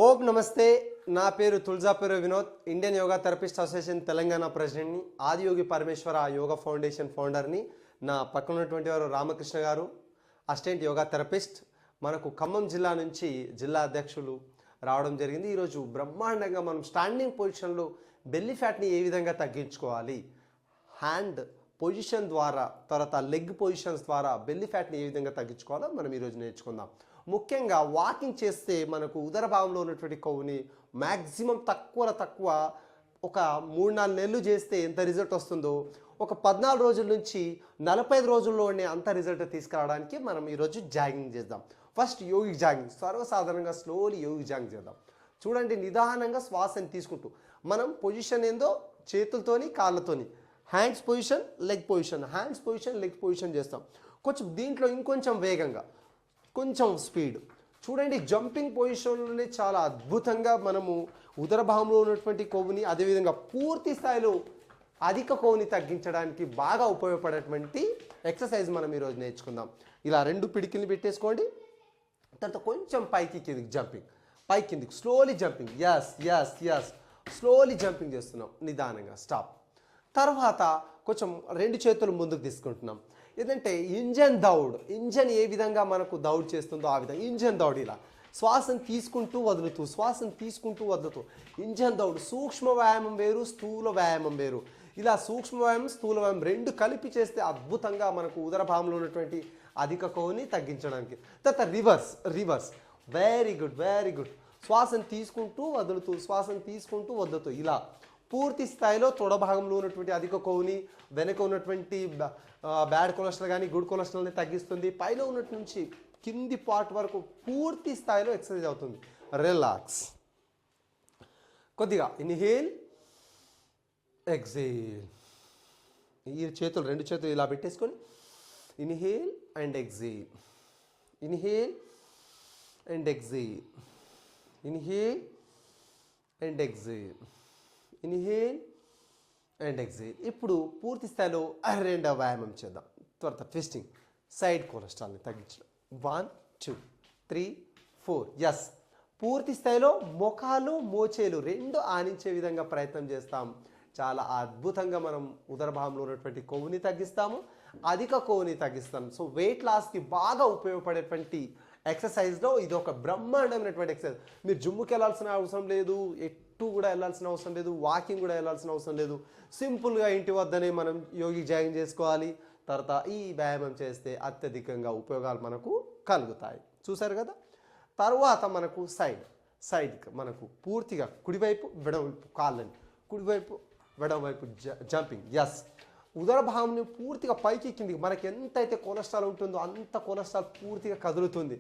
ఓం నమస్తే. నా పేరు Tuljapuri Vinod, Indian yoga therapist association Telangana ప్రెసిడెంట్ని, ఆదియోగి పరమేశ్వర యోగా ఫౌండేషన్ ఫౌండర్ని. నా పక్కన ఉన్నటువంటి వారు రామకృష్ణ గారు, అసిస్టెంట్ యోగా థెరపిస్ట్. మనకు ఖమ్మం జిల్లా నుంచి జిల్లా అధ్యక్షులు రావడం జరిగింది. ఈరోజు బ్రహ్మాండంగా మనం స్టాండింగ్ పొజిషన్లో బెల్లీ ఫ్యాట్ని ఏ విధంగా తగ్గించుకోవాలి, హ్యాండ్ పొజిషన్ ద్వారా, తర్వాత లెగ్ పొజిషన్స్ ద్వారా బెల్లీ ఫ్యాట్ని ఏ విధంగా తగ్గించుకోవాలో మనం ఈరోజు నేర్చుకుందాం. ముఖ్యంగా వాకింగ్ చేస్తే మనకు ఉదర భాగంలో ఉన్నటువంటి కొవ్వుని మ్యాక్సిమం తక్కువ ఒక 3-4 నెలలు చేస్తే ఎంత రిజల్ట్ వస్తుందో, ఒక 14 రోజుల నుంచి 45 రోజుల్లోనే అంత రిజల్ట్ తీసుకురావడానికి మనం ఈరోజు జాగింగ్ చేద్దాం. ఫస్ట్ యోగిక్ జాగింగ్, సర్వసాధారణంగా స్లోలీ యోగిక్ జాగింగ్ చేద్దాం. చూడండి, నిదానంగా శ్వాసని తీసుకుంటూ మనం పొజిషన్ ఏందో చేతులతోని కాళ్ళతోని, hands position, leg position, hands position, leg position చేస్తాం. కొంచెం దీంట్లో ఇంకొంచెం వేగంగా, కొంచెం స్పీడ్. చూడండి, జంపింగ్ పొజిషన్లోనే చాలా అద్భుతంగా మనము ఉదర భాగంలో ఉన్నటువంటి కొవ్వుని, అదేవిధంగా పూర్తి స్థాయిలో అధిక కొవ్వుని తగ్గించడానికి బాగా ఉపయోగపడేటువంటి ఎక్సర్సైజ్ మనం ఈరోజు నేర్చుకుందాం. ఇలా 2 పిడికిల్ని పెట్టేసుకోండి. తర్వాత కొంచెం పైకి కిందికి జంపింగ్, పై కిందికి slowly jumping. Yes slowly jumping చేస్తున్నాం నిదానంగా. స్టాప్. తర్వాత కొంచెం 2 చేతులు ముందుకు తీసుకుంటున్నాం. ఏంటంటే ఇంజన్ దౌడ్, ఇంజన్ ఏ విధంగా మనకు దౌడ్ చేస్తుందో ఆ విధంగా ఇంజన్ దౌడ్. ఇలా శ్వాసను తీసుకుంటూ వదులుతూ, శ్వాసను తీసుకుంటూ వదులుతూ ఇంజన్ దౌడ్. సూక్ష్మ వ్యాయామం వేరు, స్థూల వ్యాయామం వేరు. ఇలా సూక్ష్మ వ్యాయామం, స్థూల వ్యాయామం 2 కలిపి చేస్తే అద్భుతంగా మనకు ఉదర భాగంలో ఉన్నటువంటి అధిక కొవ్వుని తగ్గించడానికి. తర్వాత రివర్స్. Very good. శ్వాసను తీసుకుంటూ వదులుతూ, శ్వాసను తీసుకుంటూ వదులుతూ, ఇలా పూర్తి స్థాయిలో తొడ భాగంలో ఉన్నటువంటి అధిక కొవ్వుని, వెనక ఉన్నటువంటి బ్యాడ్ కొలెస్ట్రాల్ కానీ గుడ్ కొలెస్ట్రాల్ని తగ్గిస్తుంది. పైన ఉన్నట్టు నుంచి కింది పార్ట్ వరకు పూర్తి స్థాయిలో ఎక్సర్సైజ్ అవుతుంది. రిలాక్స్. కొద్దిగా ఇన్హేల్, ఎక్సేల్. ఈ చేతులు 2 చేతులు ఇలా పెట్టేసుకొని inhale and exhale, inhale and exhale, inhale and exhale, inhale and exhale. ఇప్పుడు పూర్తి స్థాయిలో 2వ వ్యాయామం చేద్దాం. త్వరత ట్విస్టింగ్, సైడ్ కొలెస్ట్రాల్ని తగ్గించడం. 1 2 3 4. ఎస్, పూర్తి స్థాయిలో మోకాలు మోచేలు 2 ఆనించే విధంగా ప్రయత్నం చేస్తాం. చాలా అద్భుతంగా మనం ఉదర భాగంలో ఉన్నటువంటి కొవ్వుని తగ్గిస్తాము, అధిక కొవ్వుని తగ్గిస్తాం. సో వెయిట్ లాస్కి బాగా ఉపయోగపడేటువంటి ఎక్సర్సైజ్లో ఇది ఒక బ్రహ్మాండమైనటువంటి ఎక్సర్సైజ్. మీరు జిమ్కి వెళ్ళాల్సిన అవసరం లేదు, ఎటు కూడా వెళ్ళాల్సిన అవసరం లేదు, వాకింగ్ కూడా వెళ్ళాల్సిన అవసరం లేదు. సింపుల్గా ఇంటి వద్దనే మనం యోగిక్ జాగింగ్ చేసుకోవాలి. తర్వాత ఈ వ్యాయామం చేస్తే అత్యధికంగా ఉపయోగాలు మనకు కలుగుతాయి. చూసారు కదా. తర్వాత మనకు సైడ్ మనకు పూర్తిగా కుడివైపు వెడవైపు కాళ్ళని, కుడివైపు వెడవైపు జంపింగ్. ఎస్, ఉదర భాగంని పూర్తిగా పైకి కిందికి, మనకి ఎంతైతే కొలెస్ట్రాల్ ఉంటుందో అంత కొలెస్ట్రాల్ పూర్తిగా కదులుతుంది.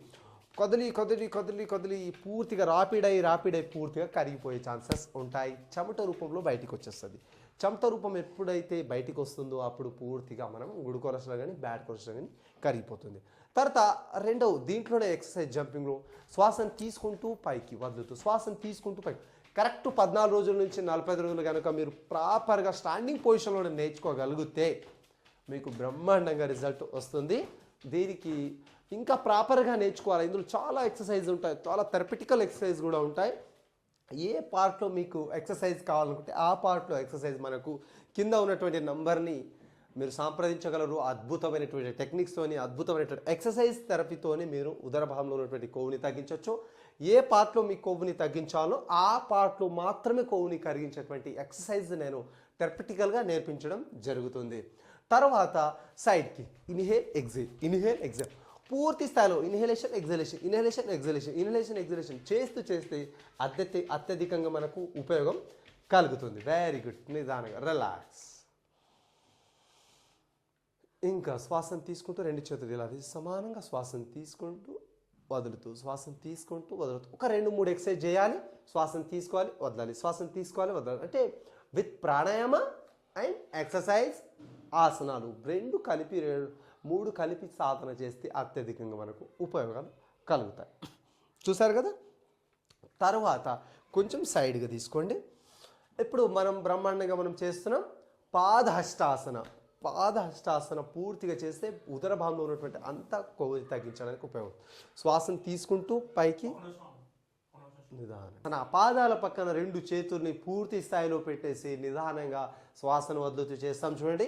కదిలి పూర్తిగా రాపిడ్ అయి పూర్తిగా కరిగిపోయే ఛాన్సెస్ ఉంటాయి. చెమట రూపంలో బయటికి వచ్చేస్తుంది. చెమట రూపం ఎప్పుడైతే బయటికి వస్తుందో అప్పుడు పూర్తిగా మనం గుడ్ కొలెస్ట్రాల్ కానీ బ్యాడ్ కొలెస్ట్రాల్ కానీ కరిగిపోతుంది. తర్వాత 2వ దీంట్లోనే ఎక్సర్సైజ్ జంపింగ్లో శ్వాసను తీసుకుంటూ పైకి వదులుతూ, శ్వాసను తీసుకుంటూ పైకి. కరెక్ట్ 14 రోజుల నుంచి 45 రోజులు కనుక మీరు ప్రాపర్గా స్టాండింగ్ పొజిషన్లో నేర్చుకోగలిగితే మీకు బ్రహ్మాండంగా రిజల్ట్ వస్తుంది. దీనికి ఇంకా ప్రాపర్గా నేర్చుకోవాలి. ఇందులో చాలా ఎక్సర్సైజ్ ఉంటాయి, చాలా థెరపిటికల్ ఎక్సర్సైజ్ కూడా ఉంటాయి. ఏ పార్ట్లో మీకు ఎక్సర్సైజ్ కావాలనుకుంటే ఆ పార్ట్లో ఎక్సర్సైజ్ మనకు కింద ఉన్నటువంటి నంబర్ని మీరు సంప్రదించగలరు. అద్భుతమైనటువంటి టెక్నిక్స్తోని, అద్భుతమైనటువంటి ఎక్సర్సైజ్ థెరపీతోని మీరు ఉదర భాగంలో ఉన్నటువంటి కొవ్వుని తగ్గించవచ్చు. ఏ పార్ట్లో మీ కొవ్వుని తగ్గించాలో ఆ పార్ట్లో మాత్రమే కొవ్వుని కరిగించేటువంటి ఎక్సర్సైజ్ నేను థెరపిటికల్గా నేర్పించడం జరుగుతుంది. తర్వాత సైడ్కి ఇన్హేల్ ఎక్సేల్, పూర్తి స్థాయిలో ఇన్హలేషన్ ఎగ్జలేషన్ చేస్తే అత్యధికంగా మనకు ఉపయోగం కలుగుతుంది. Very good. నిదానంగా రిలాక్స్. ఇంకా శ్వాసను తీసుకుంటూ 2 చేతులు ఇలా సమానంగా శ్వాసను తీసుకుంటూ వదులుతూ, శ్వాసను తీసుకుంటూ వదులుతూ ఒక 2-3 ఎక్సర్సైజ్ చేయాలి. శ్వాసను తీసుకోవాలి, వదలాలి, శ్వాసను తీసుకోవాలి, వదలాలి. అంటే విత్ ప్రాణాయామ అండ్ ఎక్సర్సైజ్, ఆసనాలు 2 కలిపి 3 కలిపి సాధన చేస్తే అత్యధికంగా మనకు ఉపయోగాలు కలుగుతాయి. చూసారు కదా. తర్వాత కొంచెం సైడ్గా తీసుకోండి. ఇప్పుడు మనం బ్రహ్మాండంగా మనం చేస్తున్నాం పాదహస్తాసన పూర్తిగా చేస్తే ఉదర భాగంలో ఉన్నటువంటి అంత కొవ్వు తగ్గించడానికి ఉపయోగం. శ్వాసను తీసుకుంటూ పైకి నిదానం. తన పాదాల పక్కన రెండు చేతుల్ని పూర్తి స్థాయిలో పెట్టేసి నిదానంగా శ్వాసను వదులుతూ చేస్తాం. చూడండి,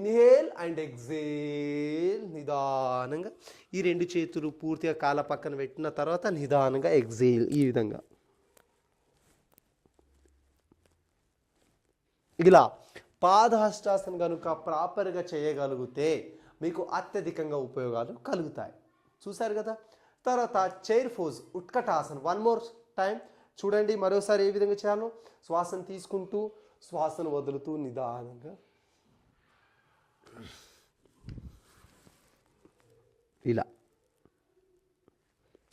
ఇన్హేల్ అండ్ ఎగ్జేల్. నిదానంగా ఈ రెండు చేతులు పూర్తిగా కాళ్ళ పక్కన పెట్టిన తర్వాత నిదానంగా ఎగ్జేల్. ఈ విధంగా ఇలా పాదహస్తాసన కనుక ప్రాపర్గా చేయగలిగితే మీకు అత్యధికంగా ఉపయోగాలు కలుగుతాయి. చూసారు కదా. తర్వాత chair pose, ఉత్కటాసన. One more time చూడండి మరోసారి ఏ విధంగా చేయాలో. శ్వాసను తీసుకుంటూ శ్వాసను వదులుతూ నిదానంగా ఇలా.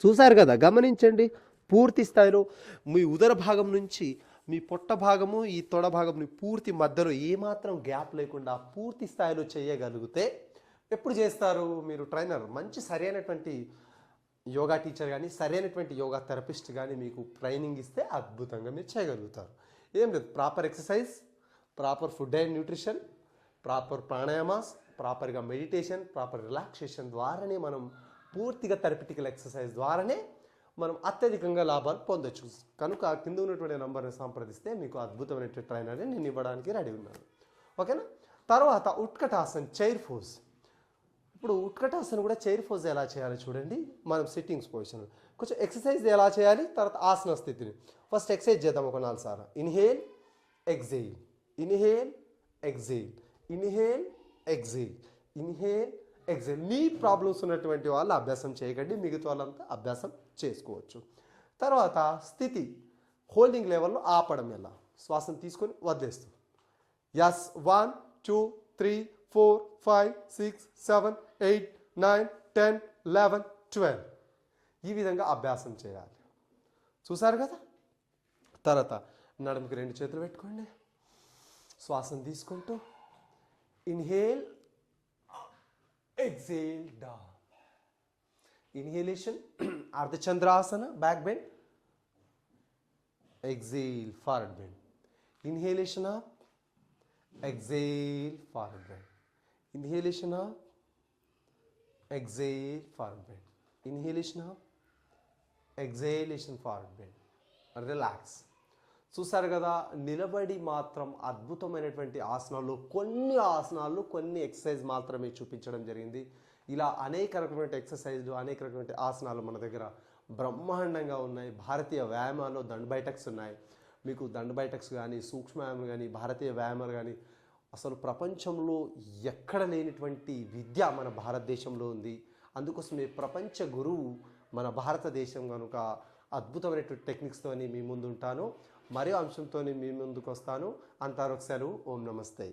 చూసారు కదా, గమనించండి. పూర్తి స్థాయిలో మీ ఉదర భాగం నుంచి మీ పొట్ట భాగము ఈ తొడ భాగంని పూర్తి మధ్యలో ఏమాత్రం గ్యాప్ లేకుండా పూర్తి స్థాయిలో చేయగలిగితే ఎప్పుడు చేస్తారు మీరు? ట్రైనర్, మంచి సరైనటువంటి యోగా టీచర్ కానీ సరైనటువంటి యోగా థెరపిస్ట్ కానీ మీకు ట్రైనింగ్ ఇస్తే అద్భుతంగా మీరు చేయగలుగుతారు. ఏం లేదు, proper exercise, proper food and nutrition, proper pranayamas, ప్రాపర్గా మెడిటేషన్, ప్రాపర్ రిలాక్సేషన్ ద్వారానే మనం పూర్తిగా థెరపిటికల్ ఎక్సర్సైజ్ ద్వారానే మనం అత్యధికంగా లాభాలు పొందొచ్చు. కనుక కింద ఉన్నటువంటి నంబర్ని సంప్రదిస్తే మీకు అద్భుతమైన ట్రైనర్ని నేను ఇవ్వడానికి రెడీ ఉన్నాను. ఓకేనా. తర్వాత ఉత్కటాసన్, చైర్ పోజ్. ఇప్పుడు ఉత్కటాసన కూడా చైర్ పోజ్ ఎలా చేయాలో చూడండి. మనం సిట్టింగ్స్ పొజిషన్ కొంచెం ఎక్సర్సైజ్ ఎలా చేయాలి, తర్వాత ఆసన స్థితిని ఫస్ట్ ఎక్సర్సైజ్ చేద్దాం ఒక 4 సార్లు. Inhale exhale, inhale exhale, inhale exhale, inhale exhale. నీ ప్రాబ్లమ్స్ ఉన్నటువంటి వాళ్ళు అభ్యాసం చేయకండి, మిగతా వాళ్ళంతా అభ్యాసం చేసుకోవచ్చు. తర్వాత స్థితి, హోల్డింగ్ లెవెల్లో ఆపడం ఎలా. శ్వాసను తీసుకొని వదిలేస్తూ ఎస్ 1 2 3 4 5 6 7 8 9 10 11 12 ఈ విధంగా అభ్యాసం చేయాలి. చూసారు కదా. తర్వాత నడుముకి 2 చేతులు పెట్టుకోండి. శ్వాసను తీసుకుంటూ inhale exhale down. Inhalation, Ardha Chandrasana, back bend. Exhale, forward bend. Inhalation up, exhale, forward bend. Inhalation up, exhale, forward bend. Inhalation up, exhalation, forward bend. Relax. చూసారు కదా, నిలబడి మాత్రం అద్భుతమైనటువంటి ఆసనాలు, కొన్ని ఎక్సర్సైజ్ మాత్రమే చూపించడం జరిగింది. ఇలా అనేక రకమైన ఎక్సర్సైజ్లు, అనేక రకమైన ఆసనాలు మన దగ్గర బ్రహ్మాండంగా ఉన్నాయి. భారతీయ వ్యాయామాల్లో దండబైటక్స్ ఉన్నాయి. మీకు దండబైటక్స్ కానీ, సూక్ష్మయామం కానీ, భారతీయ వ్యాయామాలు కానీ అసలు ప్రపంచంలో ఎక్కడ లేనిటువంటి విద్య మన భారతదేశంలో ఉంది. అందుకోసమే ప్రపంచ గురువు మన భారతదేశం కనుక అద్భుతమైనటువంటి టెక్నిక్స్తో మీ ముందు ఉంటాను. మరో అంశంతో మీ ముందుకు వస్తాను. అంతవరకు సెలవు. ఓం నమస్తే.